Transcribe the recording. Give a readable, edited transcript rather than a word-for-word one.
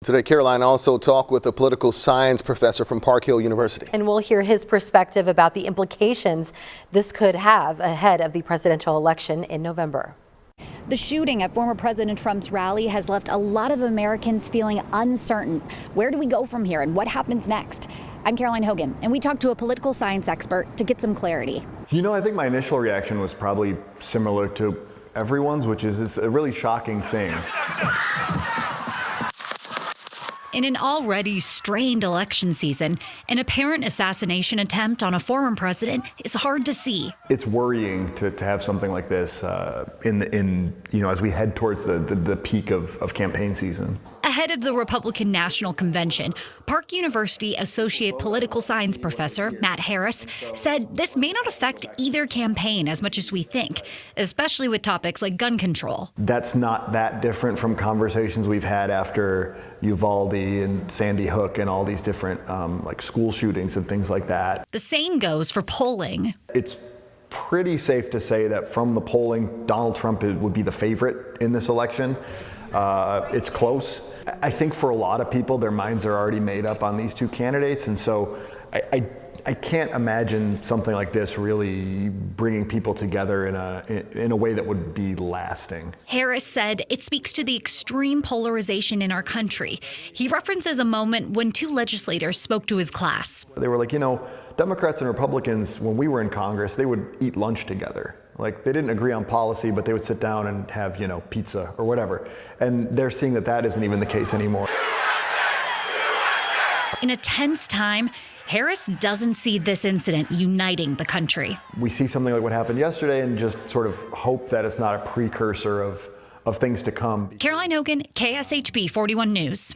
Today, Caroline also talked with a political science professor from Park Hill University. And we'll hear his perspective about the implications this could have ahead of the presidential election in November. The shooting at former President Trump's rally has left a lot of Americans feeling uncertain. Where do we go from here and what happens next? I'm Caroline Hogan, and we talked to a political science expert to get some clarity. I think my initial reaction was probably similar to everyone's, which is it's a really shocking thing. In an already strained election season, an apparent assassination attempt on a former president is hard to see. It's worrying to have something like this as we head towards the peak of campaign season. Ahead of the Republican National Convention, Park University Associate Political Science Professor Matt Harris said this may not affect either campaign as much as we think, especially with topics like gun control. That's not that different from conversations we've had after Uvalde and Sandy Hook and all these different like school shootings and things like that. The same goes for polling. It's pretty safe to say that from the polling, Donald Trump would be the favorite in this election. It's close. I think for a lot of people, their minds are already made up on these two candidates, and so I can't imagine something like this really bringing people together in a way that would be lasting. Harris said it speaks to the extreme polarization in our country. He references a moment when two legislators spoke to his class. They were like, Democrats and Republicans, when we were in Congress, they would eat lunch together. Like, they didn't agree on policy, but they would sit down and have, pizza or whatever. And they're seeing that isn't even the case anymore. In a tense time, Harris doesn't see this incident uniting the country. We see something like what happened yesterday and just sort of hope that it's not a precursor of things to come. Caroline Hogan, KSHB 41 News.